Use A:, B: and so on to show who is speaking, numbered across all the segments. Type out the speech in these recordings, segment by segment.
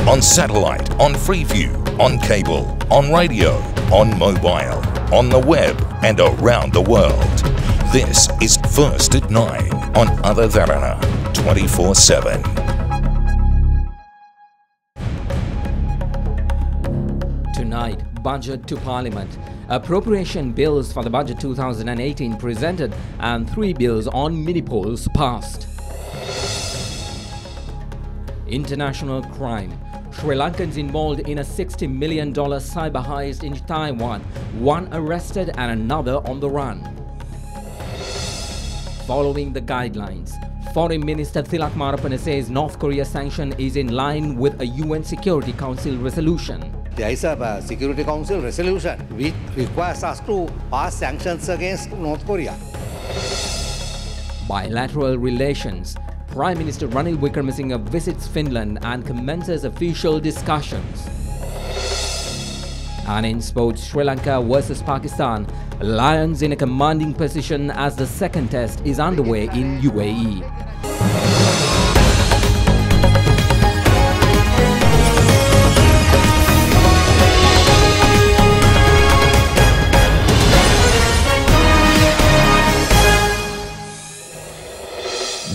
A: on satellite, on Freeview, on cable, on radio, on mobile, on the web and around the world. This is First at 9 on Adavara 24/7.
B: Tonight, budget to Parliament. Appropriation bills for the budget 2018 presented and 3 bills on mini-polls passed. International crime. Sri Lankans involved in a $60 million cyber heist in Taiwan. One arrested and another on the run. Following the guidelines, Foreign Minister Tilak Marapana says North Korea's sanction is in line with a UN Security Council resolution.
C: There is a Security Council resolution which requires us to pass sanctions against North Korea.
B: Bilateral relations. Prime Minister Ranil Wickremesinghe visits Finland and commences official discussions. And in sports, Sri Lanka versus Pakistan. Lions in a commanding position as the second test is underway in UAE.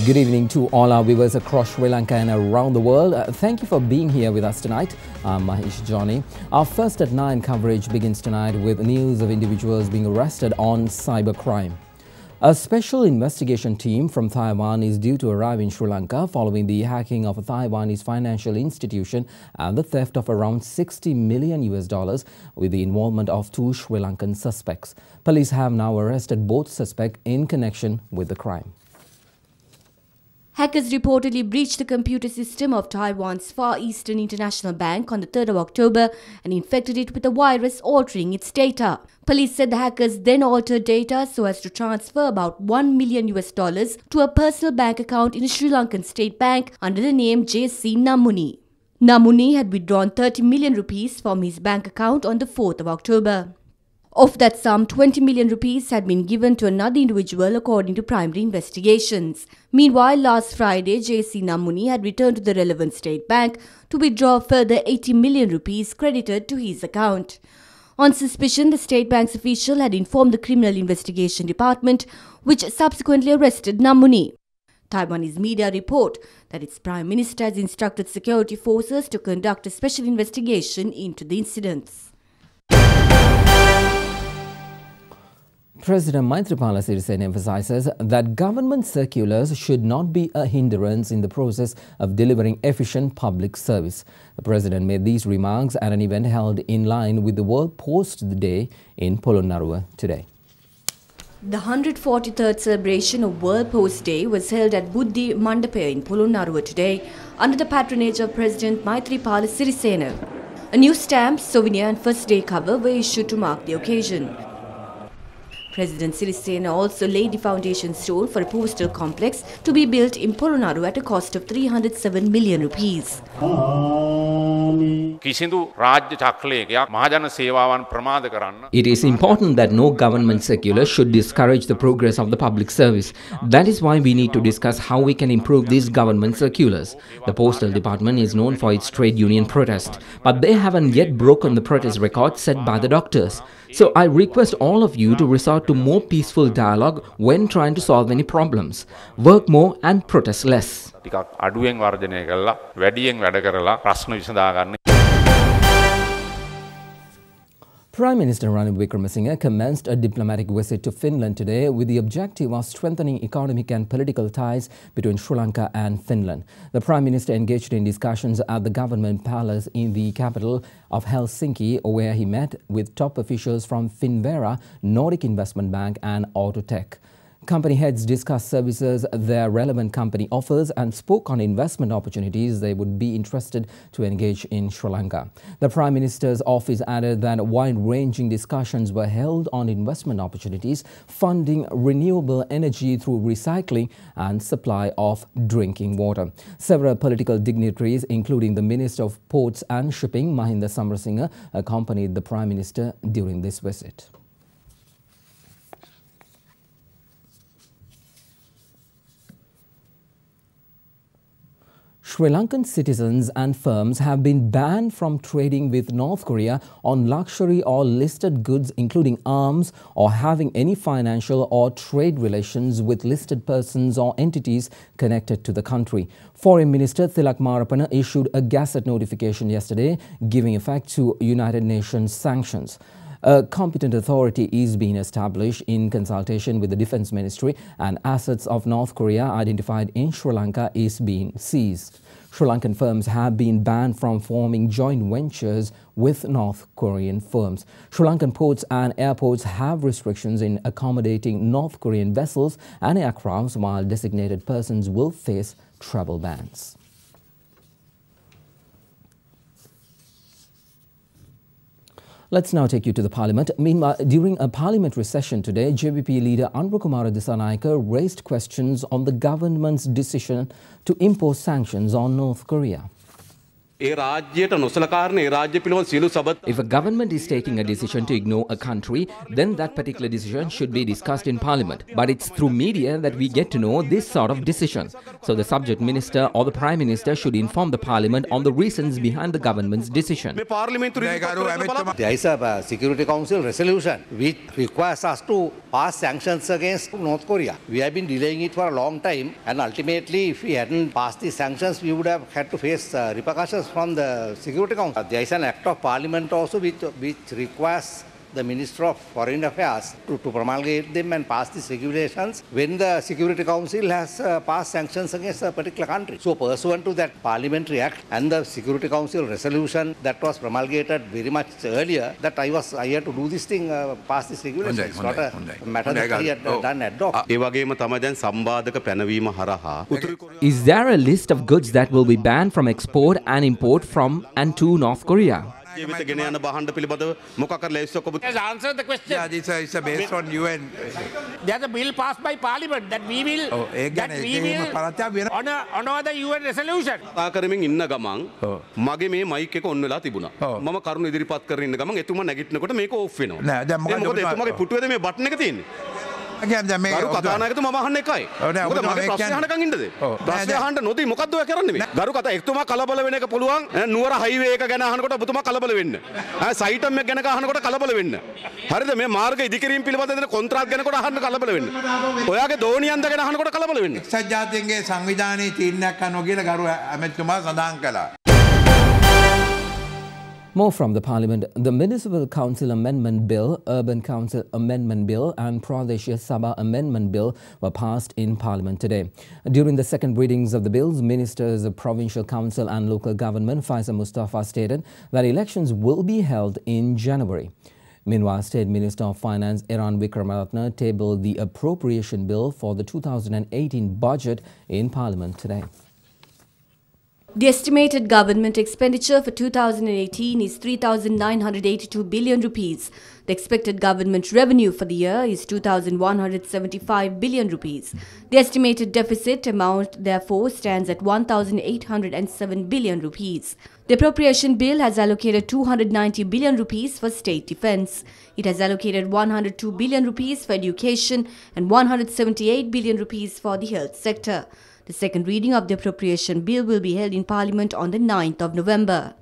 B: Good evening to all our viewers across Sri Lanka and around the world. Thank you for being here with us tonight. I'm Mahesh Johnny. Our First at 9 coverage begins tonight with news of individuals being arrested on cybercrime. A special investigation team from Taiwan is due to arrive in Sri Lanka following the hacking of a Taiwanese financial institution and the theft of around $60 million with the involvement of 2 Sri Lankan suspects. Police have now arrested both suspects in connection with the crime.
D: Hackers reportedly breached the computer system of Taiwan's Far Eastern International Bank on the 3rd of October and infected it with a virus altering its data. Police said the hackers then altered data so as to transfer about $1 million to a personal bank account in a Sri Lankan state bank under the name J.C. Namuni. Namuni had withdrawn 30 million rupees from his bank account on the 4th of October. Of that sum, 20 million rupees had been given to another individual according to primary investigations. Meanwhile, last Friday, J.C. Namuni had returned to the relevant state bank to withdraw a further 80 million rupees credited to his account. On suspicion, the state bank's official had informed the Criminal Investigation Department, which subsequently arrested Namuni. Taiwanese media report that its Prime Minister has instructed security forces to conduct a special investigation into the incidents.
B: President Maithripala Sirisena emphasizes that government circulars should not be a hindrance in the process of delivering efficient public service. The President made these remarks at an event held in line with the World Post Day in Polonnaruwa today.
D: The 143rd celebration of World Post Day was held at Buddhi Mandapa in Polonnaruwa today under the patronage of President Maithripala Sirisena. A new stamp, souvenir and first day cover were issued to mark the occasion. President Sirisena also laid the foundation stone for a postal complex to be built in Polonnaruwa at a cost of 307 million rupees.
B: It is important that no government circular should discourage the progress of the public service. That is why we need to discuss how we can improve these government circulars. The Postal Department is known for its trade union protest, but they haven't yet broken the protest record set by the doctors. So I request all of you to resort to more peaceful dialogue when trying to solve any problems. Work more and protest less. Prime Minister Ranil Wickremesinghe commenced a diplomatic visit to Finland today with the objective of strengthening economic and political ties between Sri Lanka and Finland. The Prime Minister engaged in discussions at the government palace in the capital of Helsinki, where he met with top officials from Finnvera, Nordic Investment Bank and Autotech. Company heads discussed services their relevant company offers and spoke on investment opportunities they would be interested to engage in Sri Lanka. The Prime Minister's office added that wide-ranging discussions were held on investment opportunities, funding renewable energy through recycling and supply of drinking water. Several political dignitaries, including the Minister of Ports and Shipping, Mahinda Samarasinha, accompanied the Prime Minister during this visit. Sri Lankan citizens and firms have been banned from trading with North Korea on luxury or listed goods including arms or having any financial or trade relations with listed persons or entities connected to the country. Foreign Minister Thilak Marapana issued a Gazette notification yesterday giving effect to United Nations sanctions. A competent authority is being established in consultation with the Defence Ministry, and assets of North Korea identified in Sri Lanka is being seized. Sri Lankan firms have been banned from forming joint ventures with North Korean firms. Sri Lankan ports and airports have restrictions in accommodating North Korean vessels and aircrafts, while designated persons will face travel bans. Let's now take you to the Parliament. Meanwhile, during a parliamentary session today, JVP leader Anurakumara Dissanayake raised questions on the government's decision to impose sanctions on North Korea.
E: If
B: a government is taking a decision to ignore a country, then that particular decision should be discussed in Parliament. But it's through media that we get to know this sort of decision. So the subject minister or the Prime Minister should inform the Parliament on the reasons behind the government's decision.
C: There is a Security Council resolution which requires us to pass sanctions against North Korea. We have been delaying it for a long time, and ultimately if we hadn't passed these sanctions, we would have had to face repercussions from the Security Council. There is an act of Parliament also which requires the Minister of Foreign Affairs to promulgate them and pass these regulations when the Security Council has passed sanctions against a particular country. So pursuant to that Parliamentary Act and the Security Council resolution that was promulgated very much earlier, that I had to do this thing, pass this regulation. It's not a matter that I had done ad hoc.
B: Is there a list of goods that will be banned from export and import from and to North Korea?
E: Answer the question.
F: Yeah, this is based on UN.
G: There's a bill passed by Parliament that we will honor the UN resolution.
E: කරමින් ඉන්න ගමන් මගේ මේ mic එක on වෙලා තිබුණා. මම කරුණ ඉදිරිපත් කරගෙන ඉන්න ගමන් එතුමා නැගිටිනකොට මේක ඕෆ් වෙනවා.
F: නෑ දැන් මොකද
E: එතුමාගේ පුටුවේද මේ බටන් එක තියෙන්නේ? ගරු කතානායකතුමා මම අහන්න එකයි. මොකද මගේ ප්‍රශ්න අහනකම් ඉන්නද? ප්‍රශ්න අහන්න නොදී මොකද්ද ඔය කරන්නේ මේ? ගරු කතා එතුමා කලබල වෙන එක පුළුවන්. නුවර හයිවේ එක ගැන අහනකොට ඔබතුමා කලබල වෙන්න. සයිටම් එක ගැන අහනකොට කලබල වෙන්න. හරිද? මේ මාර්ග ඉදිකිරීම පිළිබඳ දෙන කොන්ත්‍රාත් ගැනකොට අහන්න කලබල වෙන්න. ඔයාගේ දෝනියන්ද ගැන අහනකොට කලබල වෙන්න.
F: එක්සත් ජාතීන්ගේ සංවිධානයේ තීරණයක් ගන්නවා කියලා ගරු ඇමතිතුමා සඳහන් කළා.
B: More from the Parliament. The Municipal Council Amendment Bill, Urban Council Amendment Bill and Pradesh Sabha Amendment Bill were passed in Parliament today. During the second readings of the bills, Ministers of Provincial Council and Local Government Faisal Mustafa stated that elections will be held in January. Meanwhile, State Minister of Finance Eran Wickramaratne tabled the appropriation bill for the 2018 budget in Parliament today.
D: The estimated government expenditure for 2018 is 3,982 billion rupees. The expected government revenue for the year is 2,175 billion rupees. The estimated deficit amount therefore stands at 1,807 billion rupees. The appropriation bill has allocated 290 billion rupees for state defence. It has allocated 102 billion rupees for education and 178 billion rupees for the health sector. The second reading of the appropriation bill will be held in Parliament on the 9th of November.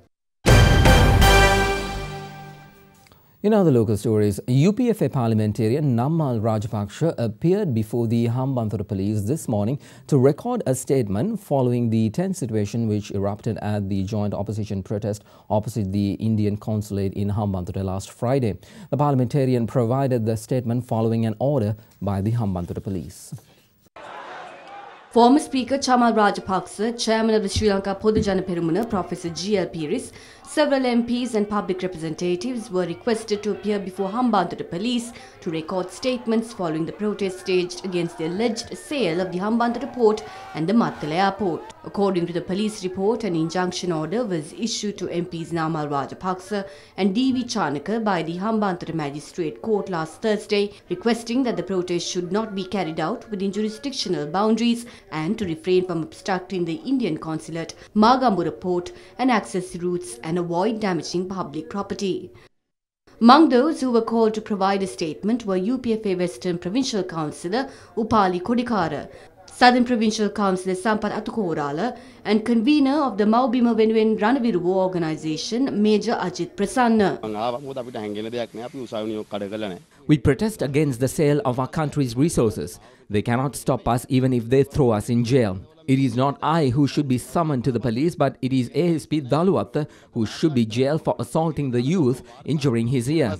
B: In other local stories, UPFA parliamentarian Nammal Rajapaksa appeared before the Hambantota police this morning to record a statement following the tense situation which erupted at the joint opposition protest opposite the Indian consulate in Hambantota last Friday. The parliamentarian provided the statement following an order by the Hambantota police.
D: Former Speaker Chamal Rajapaksa, Chairman of the Sri Lanka Podujana Peramuna, Professor G.L. Piris, several MPs and public representatives were requested to appear before Hambantota police to record statements following the protest staged against the alleged sale of the Hambantota port and the Mattala airport. According to the police report, an injunction order was issued to MPs Namal Rajapaksa and D.V. Chanaka by the Hambantota Magistrate Court last Thursday, requesting that the protest should not be carried out within jurisdictional boundaries and to refrain from obstructing the Indian consulate, Magambura port and access routes and avoid damaging public property. Among those who were called to provide a statement were UPFA Western Provincial Councillor Upali Kodikara, Southern Provincial Councillor Sampath Atukorala and convener of the Maubima Wenuwen Ranaviruwa organisation, Major Ajit Prasanna.
B: We protest against the sale of our country's resources. They cannot stop us even if they throw us in jail. It is not I who should be summoned to the police, but it is ASP Daluwatha who should be jailed for assaulting the youth, injuring his ear.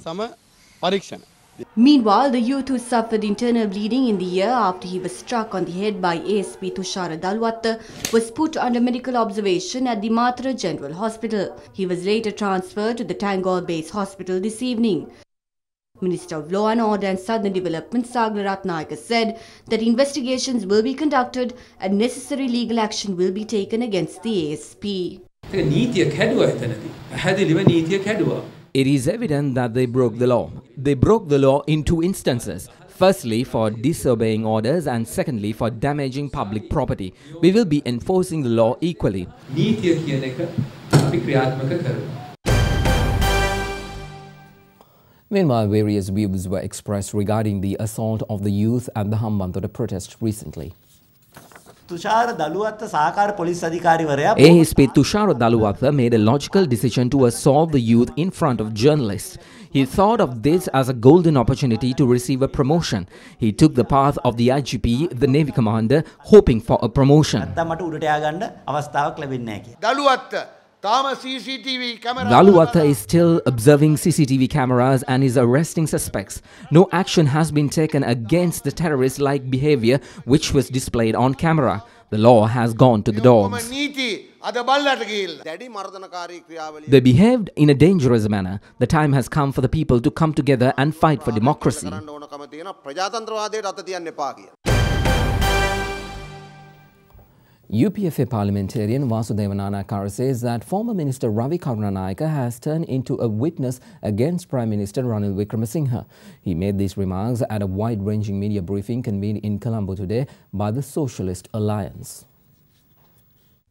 D: Meanwhile, the youth who suffered internal bleeding in the ear after he was struck on the head by ASP Tushara Daluwatha was put under medical observation at the Matara General Hospital. He was later transferred to the Tangol Base Hospital this evening. Minister of Law and Order and Southern Development Sagla Ratnayaka said that investigations will be conducted and necessary legal action will be taken against the ASP.
B: It is evident that they broke the law. They broke the law in two instances. Firstly, for disobeying orders, and secondly, for damaging public property. We will be enforcing the law equally. Meanwhile, various views were expressed regarding the assault of the youth at the Hambantota protest recently.
H: ASP
B: Tushara Daluwatha made a logical decision to assault the youth in front of journalists. He thought of this as a golden opportunity to receive a promotion. He took the path of the IGP, the Navy Commander, hoping for a promotion. Daluwatha is still observing CCTV cameras and is arresting suspects. No action has been taken against the terrorist-like behavior which was displayed on camera. The law has gone to the dogs. They behaved in a dangerous manner. The time has come for the people to come together and fight for democracy. UPFA parliamentarian Vasudevan Nanakara says that former Minister Ravi Karunanayake has turned into a witness against Prime Minister Ranil Wickremesinghe. He made these remarks at a wide-ranging media briefing convened in Colombo today by the Socialist Alliance.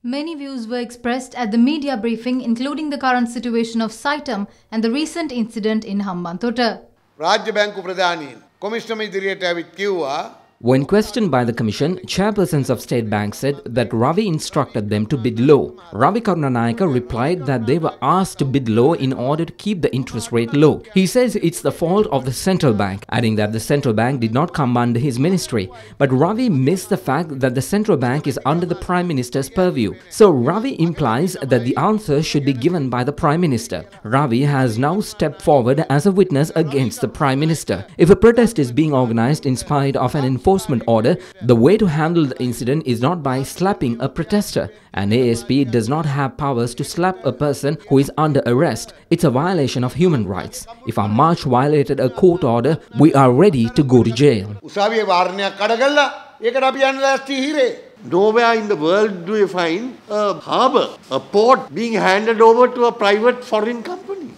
I: Many views were expressed at the media briefing, including the current situation of Saitam and the recent incident in Hambantota.
J: Rajya Banku Pradhanin, Commissioner Idriyata avit kiwwa.
B: When questioned by the Commission, chairpersons of State Bank said that Ravi instructed them to bid low. Ravi Karunanayake replied that they were asked to bid low in order to keep the interest rate low. He says it's the fault of the central bank, adding that the central bank did not come under his ministry. But Ravi missed the fact that the central bank is under the Prime Minister's purview. So Ravi implies that the answer should be given by the Prime Minister. Ravi has now stepped forward as a witness against the Prime Minister. If a protest is being organized in spite of an enforcement order, the way to handle the incident is not by slapping a protester. An ASP does not have powers to slap a person who is under arrest. It's a violation of human rights. If our march violated a court order, we are ready to go to jail.
J: Nowhere in the world do you find a harbour, a port being handed over to a private foreign company.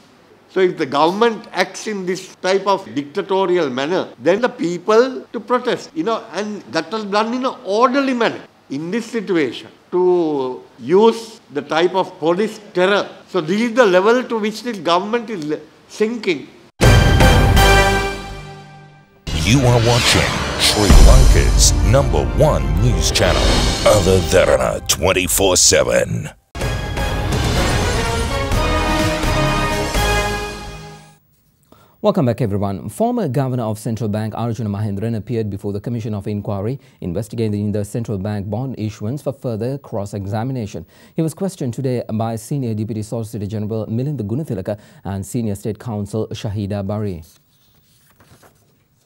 J: So if the government acts in this type of dictatorial manner, then the people to protest, and that was done in an orderly manner. In this situation, to use the type of police terror. So this is the level to which the government is sinking.
A: You are watching Sri Lanka's #1 news channel, Aladharana 24/7.
B: Welcome back, everyone. Former Governor of Central Bank Arjuna Mahendran appeared before the Commission of Inquiry investigating the Central Bank bond issuance for further cross-examination. He was questioned today by Senior Deputy Solicitor General Milinda Gunathilaka and Senior State Counsel Shahida Bari.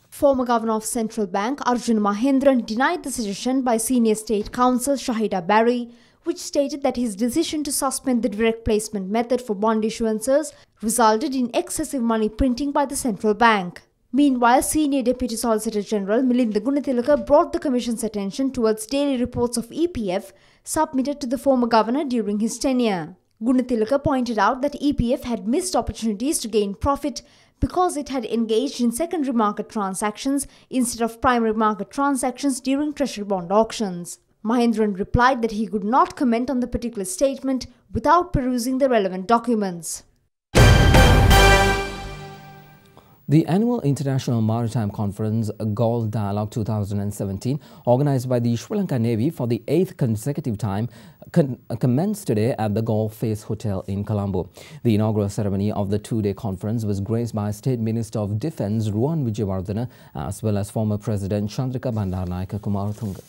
K: Former Governor of Central Bank Arjuna Mahendran denied the suggestion by Senior State Counsel Shahida Bari, which stated that his decision to suspend the direct placement method for bond issuances resulted in excessive money printing by the central bank. Meanwhile, Senior Deputy Solicitor General Milinda Gunathilaka brought the Commission's attention towards daily reports of EPF submitted to the former governor during his tenure. Gunathilaka pointed out that EPF had missed opportunities to gain profit because it had engaged in secondary market transactions instead of primary market transactions during treasury bond auctions. Mahendran replied that he could not comment on the particular statement without perusing the relevant documents.
B: The annual International Maritime Conference, Galle Dialogue 2017, organized by the Sri Lanka Navy for the 8th consecutive time, commenced today at the Galle Face Hotel in Colombo. The inaugural ceremony of the two-day conference was graced by State Minister of Defence Ruwan Wijewardena as well as former President Chandrika Bandaranaike Kumaratunga.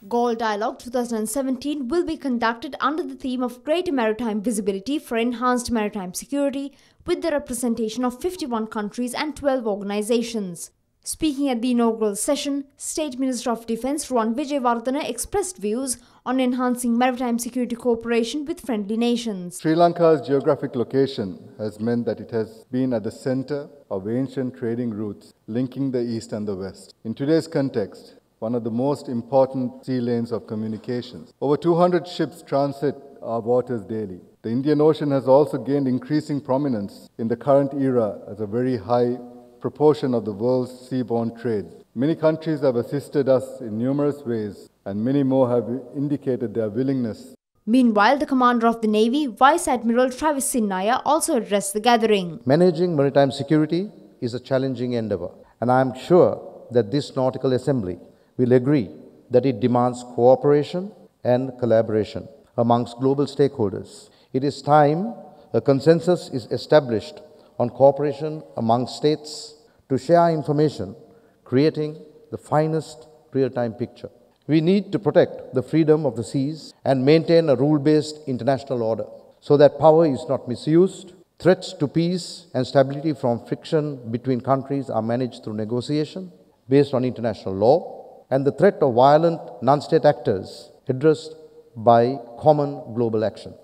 K: Galle Dialogue 2017 will be conducted under the theme of Greater Maritime Visibility for Enhanced Maritime Security, with the representation of 51 countries and 12 organizations. Speaking at the inaugural session, State Minister of Defence Ruwan Wijewardena expressed views on enhancing maritime security cooperation with friendly nations.
L: Sri Lanka's geographic location has meant that it has been at the center of ancient trading routes linking the East and the West. In today's context, one of the most important sea lanes of communications. Over 200 ships transit our waters daily. The Indian Ocean has also gained increasing prominence in the current era as a very high proportion of the world's seaborne trade. Many countries have assisted us in numerous ways, and many more have indicated their willingness.
K: Meanwhile, the Commander of the Navy, Vice Admiral Travis Sinnaya, also addressed the gathering.
M: Managing maritime security is a challenging endeavor, and I am sure that this Nautical Assembly will agree that it demands cooperation and collaboration amongst global stakeholders. It is time a consensus is established on cooperation among states to share information, creating the finest real-time picture. We need to protect the freedom of the seas and maintain a rule-based international order so that power is not misused. Threats to peace and stability from friction between countries are managed through negotiation based on international law, and the threat of violent non-state actors addressed by common global action.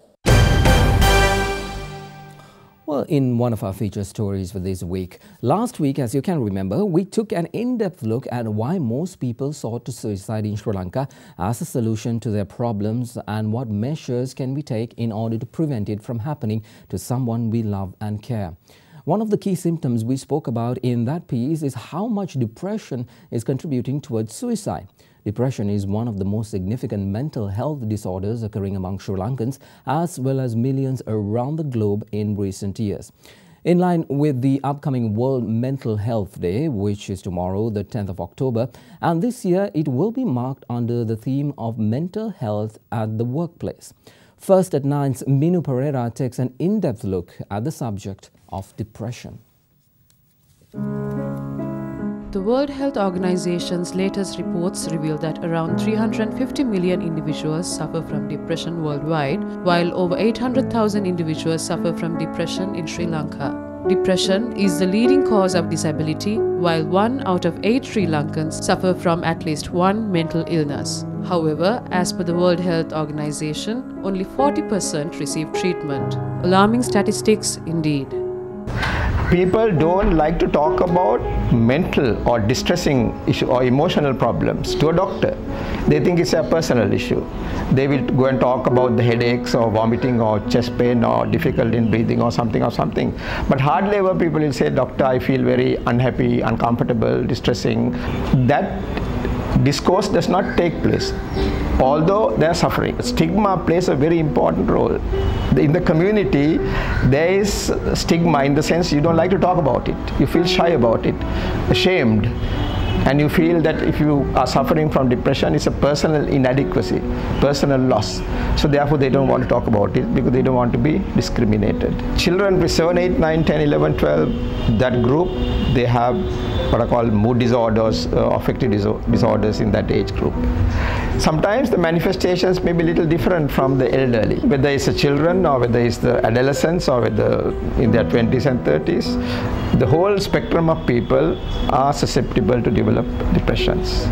B: Well, in one of our feature stories for this week, last week, as you can remember, we took an in-depth look at why most people sought to suicide in Sri Lanka as a solution to their problems and what measures can we take in order to prevent it from happening to someone we love and care. One of the key symptoms we spoke about in that piece is how much depression is contributing towards suicide. Depression is one of the most significant mental health disorders occurring among Sri Lankans as well as millions around the globe in recent years. In line with the upcoming World Mental Health Day, which is tomorrow, the 10th of October, and this year it will be marked under the theme of mental health at the workplace. First at 9's Minu Pereira takes an in-depth look at the subject of depression.
N: The World Health Organization's latest reports reveal that around 350 million individuals suffer from depression worldwide, while over 800,000 individuals suffer from depression in Sri Lanka. Depression is the leading cause of disability, while 1 out of 8 Sri Lankans suffer from at least one mental illness. However, as per the World Health Organization, only 40% receive treatment. Alarming statistics indeed.
O: People don't like to talk about mental or distressing issue or emotional problems to a doctor. They think it's a personal issue. They will go and talk about the headaches or vomiting or chest pain or difficulty in breathing or something. But hardly ever people will say, doctor, I feel very unhappy, uncomfortable, distressing. That discourse does not take place, although they are suffering. Stigma plays a very important role. In the community, there is stigma in the sense you don't like to talk about it. You feel shy about it, ashamed, and you feel that if you are suffering from depression, it's a personal inadequacy, personal loss. So therefore they don't want to talk about it because they don't want to be discriminated. Children with 7, 8, 9, 10, 11, 12, that group, they have what are called mood disorders, affective disorders in that age group. Sometimes the manifestations may be a little different from the elderly, whether it's the children or whether it's the adolescents or whether in their 20s and 30s. The whole spectrum of people are susceptible to develop depressions.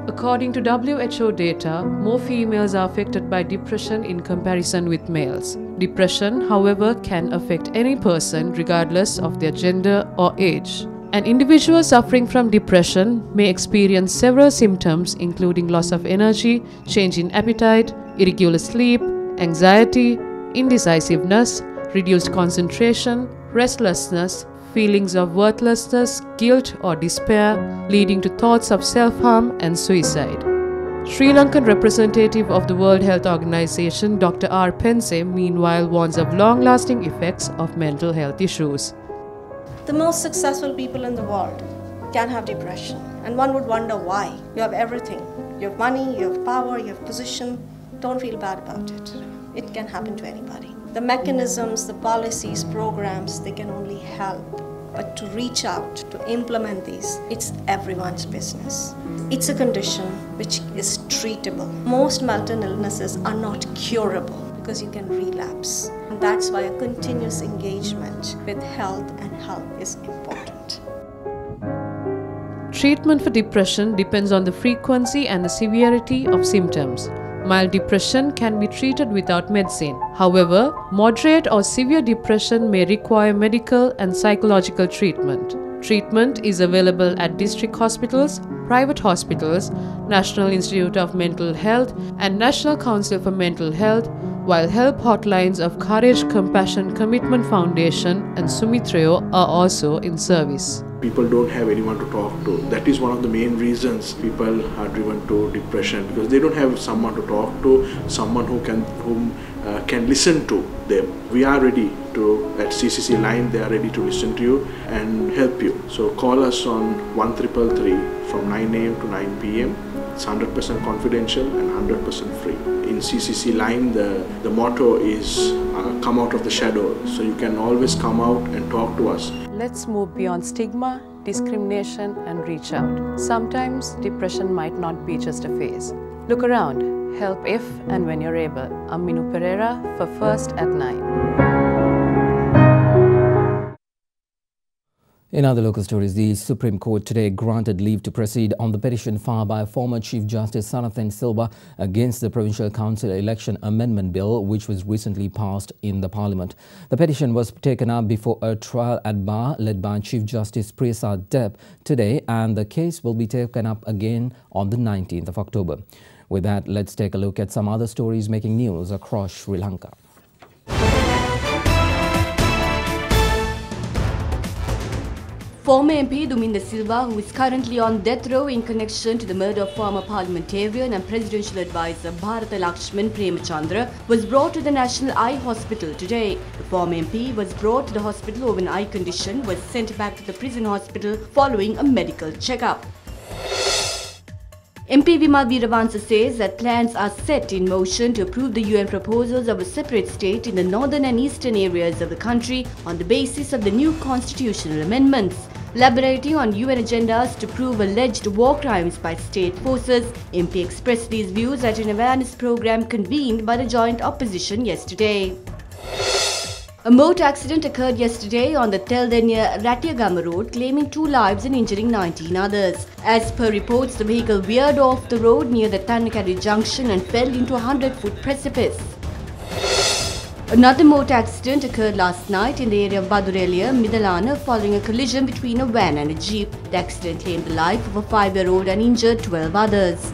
N: According to WHO data, more females are affected by depression in comparison with males. Depression, however, can affect any person regardless of their gender or age. An individual suffering from depression may experience several symptoms including loss of energy, change in appetite, irregular sleep, anxiety, indecisiveness, reduced concentration, restlessness, feelings of worthlessness, guilt or despair, leading to thoughts of self-harm and suicide. Sri Lankan representative of the World Health Organization, Dr. R. Pense, meanwhile warns of long-lasting effects of mental health issues.
P: The most successful people in the world can have depression, and one would wonder why. You have everything. You have money, you have power, you have position. Don't feel bad about it. It can happen to anybody. The mechanisms, the policies, programs, they can only help. But to reach out, to implement these, it's everyone's business. It's a condition which is treatable. Most mental illnesses are not curable because you can relapse. And that's why a continuous engagement with health and help is important.
N: Treatment for depression depends on the frequency and the severity of symptoms. Mild depression can be treated without medicine. However, moderate or severe depression may require medical and psychological treatment. Treatment is available at district hospitals, private hospitals, National Institute of Mental Health and National Council for Mental Health, while help hotlines of Courage, Compassion, Commitment Foundation and Sumitreo are also in service.
Q: People don't have anyone to talk to. That is one of the main reasons people are driven to depression, because they don't have someone to talk to, someone who can listen to them. We are ready to, at CCC line, they are ready to listen to you and help you. So call us on 1333 from 9 a.m. to 9 p.m. It's 100% confidential and 100% free. In CCC line, the motto is come out of the shadow. So you can always come out and talk to us.
N: Let's move beyond stigma, discrimination and reach out. Sometimes depression might not be just a phase. Look around. Help if and when you're able. I'm Minu Pereira for First at 9.
B: In other local stories, the Supreme Court today granted leave to proceed on the petition filed by former Chief Justice Sanathan Silva against the Provincial Council Election Amendment Bill, which was recently passed in the Parliament. The petition was taken up before a trial at bar led by Chief Justice Priyasad Deb today, and the case will be taken up again on the 19th of October. With that, let's take a look at some other stories making news across Sri Lanka.
D: Former MP Duminda Silva, who is currently on death row in connection to the murder of former parliamentarian and presidential advisor Bharata Lakshman Premachandra, was brought to the National Eye Hospital today. The former MP was brought to the hospital over an eye condition, was sent back to the prison hospital following a medical checkup. MP Vimal Veeravansa says that plans are set in motion to approve the UN proposals of a separate state in the northern and eastern areas of the country on the basis of the new constitutional amendments. Elaborating on UN agendas to prove alleged war crimes by state forces, MP expressed these views at an awareness program convened by the joint opposition yesterday. A motor accident occurred yesterday on the Teldenya Ratiagama road, claiming 2 lives and injuring 19 others. As per reports, the vehicle veered off the road near the Tannakari junction and fell into a 100-foot precipice. Another motor accident occurred last night in the area of Badurelia, Midalana, following a collision between a van and a jeep. The accident claimed the life of a 5-year-old and injured 12 others.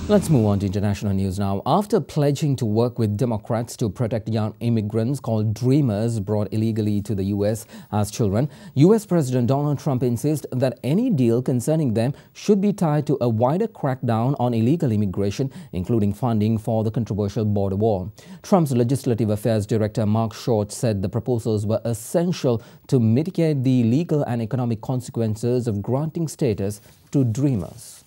B: Let's move on to international news now. After pledging to work with Democrats to protect young immigrants called Dreamers brought illegally to the U.S. as children, U.S. President Donald Trump insists that any deal concerning them should be tied to a wider crackdown on illegal immigration, including funding for the controversial border wall. Trump's Legislative Affairs Director Mark Short said the proposals were essential to mitigate the legal and economic consequences of granting status to Dreamers.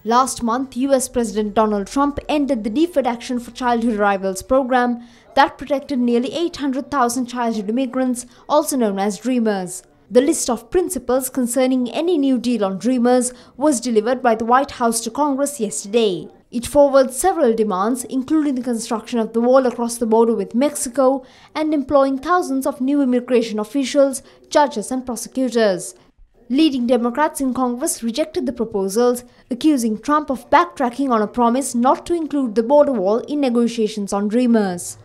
K: Last month, US President Donald Trump ended the Deferred Action for Childhood Arrivals program that protected nearly 800,000 childhood immigrants, also known as Dreamers. The list of principles concerning any new deal on Dreamers was delivered by the White House to Congress yesterday. It forwards several demands, including the construction of the wall across the border with Mexico and employing thousands of new immigration officials, judges and prosecutors. Leading Democrats in Congress rejected the proposals, accusing Trump of backtracking on a promise not to include the border wall in negotiations on Dreamers.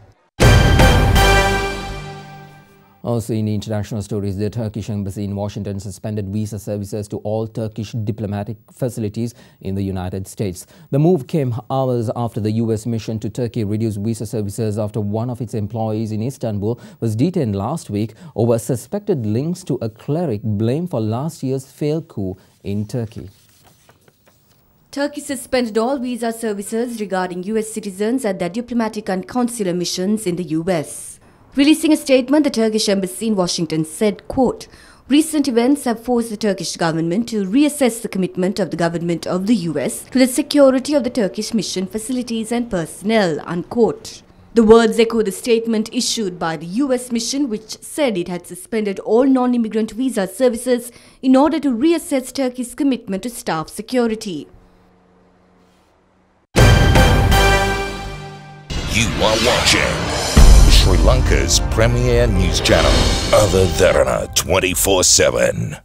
B: Also in international stories, the Turkish embassy in Washington suspended visa services to all Turkish diplomatic facilities in the United States. The move came hours after the U.S. mission to Turkey reduced visa services after one of its employees in Istanbul was detained last week over suspected links to a cleric blamed for last year's failed coup in Turkey.
D: Turkey suspended all visa services regarding US citizens at their diplomatic and consular missions in the US. Releasing a statement, the Turkish embassy in Washington said, quote, "Recent events have forced the Turkish government to reassess the commitment of the government of the US to the security of the Turkish mission facilities and personnel," unquote. The words echo the statement issued by the US mission, which said it had suspended all non-immigrant visa services in order to reassess Turkey's commitment to staff security.
A: You are watching Sri Lanka's premier news channel, Avatharana 24/7.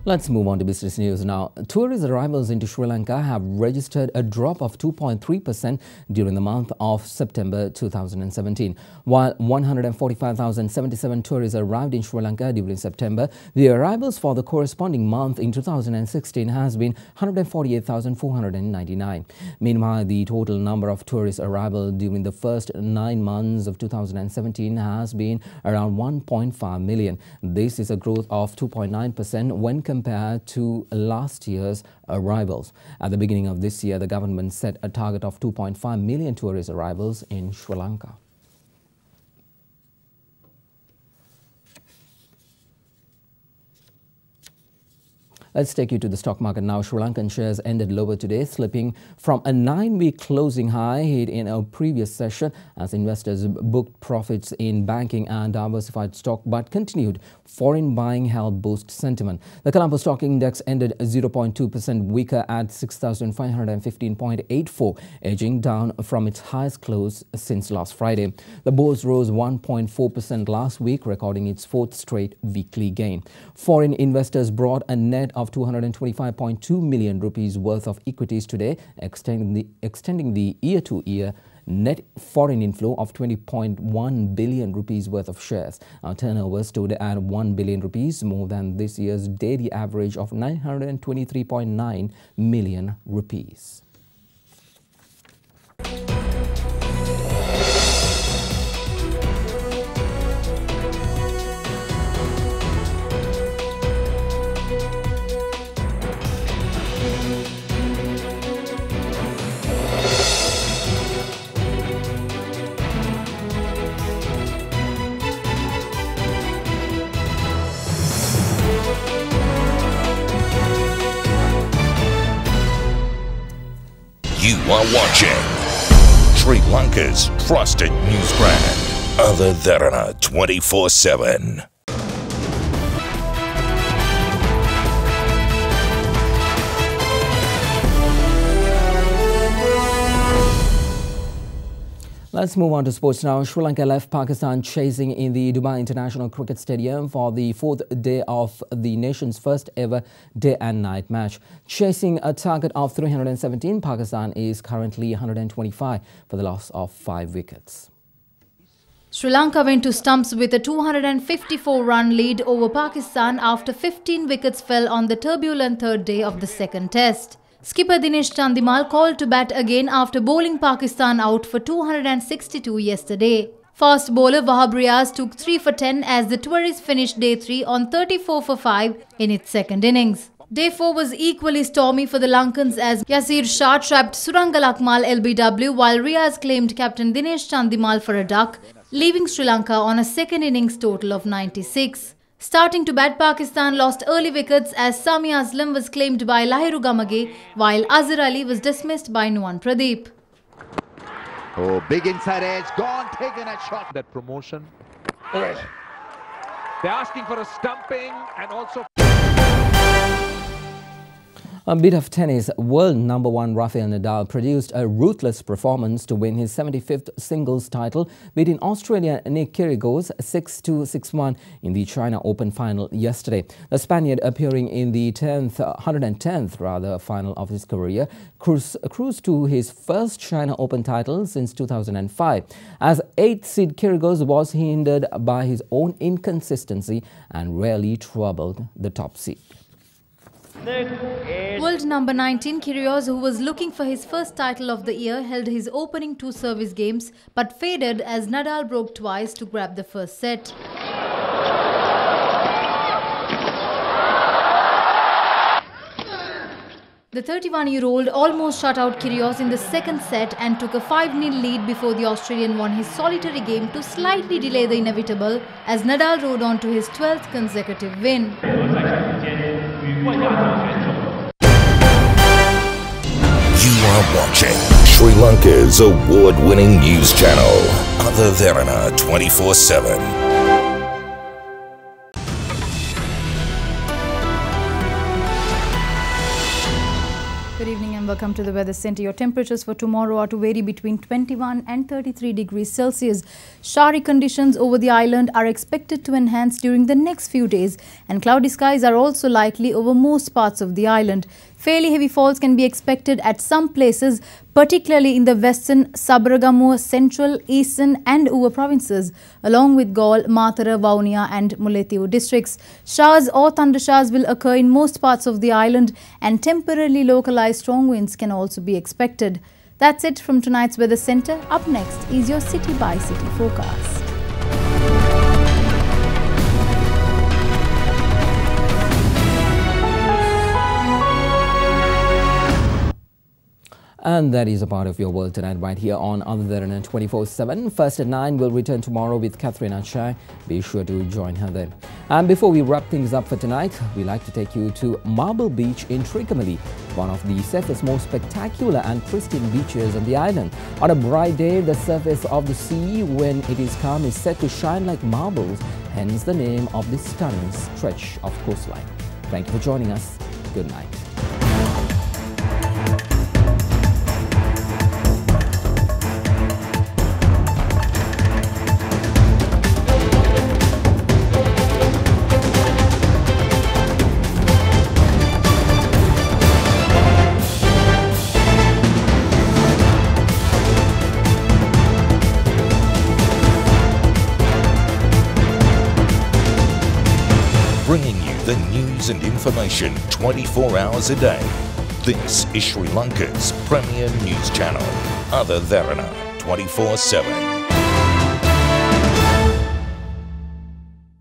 B: Let's move on to business news now. Tourist arrivals into Sri Lanka have registered a drop of 2.3% during the month of September 2017. While 145,077 tourists arrived in Sri Lanka during September, the arrivals for the corresponding month in 2016 has been 148,499. Meanwhile, the total number of tourist arrivals during the first 9 months of 2017 has been around 1.5 million. This is a growth of 2.9% when compared to last year's arrivals. At the beginning of this year, the government set a target of 2.5 million tourist arrivals in Sri Lanka. Let's take you to the stock market now. Sri Lankan shares ended lower today, slipping from a 9-week closing high hit in a previous session as investors booked profits in banking and diversified stock, but continued foreign buying helped boost sentiment. The Colombo Stock Index ended 0.2% weaker at 6,515.84, edging down from its highest close since last Friday. The Bourse rose 1.4% last week, recording its 4th straight weekly gain. Foreign investors brought a net of 225.2 million rupees worth of equities today, extending the year-to-year net foreign inflow of 20.1 billion rupees worth of shares. Our turnover stood at 1 billion rupees, more than this year's daily average of 923.9 million rupees.
A: You are watching Sri Lanka's trusted news brand, Avatharana 24/7.
B: Let's move on to sports now. Sri Lanka left Pakistan chasing in the Dubai International Cricket Stadium for the 4th day of the nation's first ever day and night match. Chasing a target of 317, Pakistan is currently 125 for the loss of 5 wickets.
I: Sri Lanka went to stumps with a 254-run lead over Pakistan after 15 wickets fell on the turbulent 3rd day of the 2nd test. Skipper Dinesh Chandimal called to bat again after bowling Pakistan out for 262 yesterday. Fast bowler Wahab Riaz took 3 for 10 as the tourists finished day 3 on 34 for 5 in its 2nd innings. Day 4 was equally stormy for the Lankans as Yasir Shah trapped Surangal Akmal LBW while Riaz claimed captain Dinesh Chandimal for a duck, leaving Sri Lanka on a 2nd innings total of 96. Starting to bat, Pakistan lost early wickets as Sami Aslam was claimed by Lahiru Gamage while Azhar Ali was dismissed by Nuwan Pradeep.
R: Oh, big inside edge, gone, taken a shot. That promotion. Oh. They're asking for a stumping and also...
B: A bit of tennis. World number 1 Rafael Nadal produced a ruthless performance to win his 75th singles title, beating Australian Nick Kyrgios 6-2, 6-1 in the China Open final yesterday. The Spaniard, appearing in the 110th final of his career, cruised to his first China Open title since 2005. As 8th seed, Kyrgios was hindered by his own inconsistency and rarely troubled the top seed.
I: World number 19 Kyrgios, who was looking for his first title of the year, held his opening 2 service games but faded as Nadal broke twice to grab the first set. The 31-year-old almost shut out Kyrgios in the second set and took a 5-0 lead before the Australian won his solitary game to slightly delay the inevitable as Nadal rode on to his 12th consecutive win.
A: You are watching Sri Lanka's award-winning news channel, Ada Dharana 24/7.
I: Good evening and welcome to the Weather Centre. Your temperatures for tomorrow are to vary between 21 and 33 degrees Celsius. Showery conditions over the island are expected to enhance during the next few days, and cloudy skies are also likely over most parts of the island. Fairly heavy falls can be expected at some places, particularly in the western, Sabaragamuwa, central, eastern and Uva provinces, along with Galle, Matara, Vaunia and Mullaitivu districts. Showers or thundershowers will occur in most parts of the island, and temporarily localized strong winds can also be expected. That's it from tonight's Weather Centre. Up next is your City by City forecast.
B: And that is a part of your world tonight right here on Ada Dharana 24/7. First at 9, we'll return tomorrow with Katharina Chai. Be sure to join her then. And before we wrap things up for tonight, we'd like to take you to Marble Beach in Trincomalee, one of the safest, most spectacular and pristine beaches on the island. On a bright day, the surface of the sea when it is calm is said to shine like marbles, hence the name of this stunning stretch of coastline. Thank you for joining us. Good night.
A: Bringing you the news and information 24 hours a day. This is Sri Lanka's premier news channel, Ada Dharana 24/7.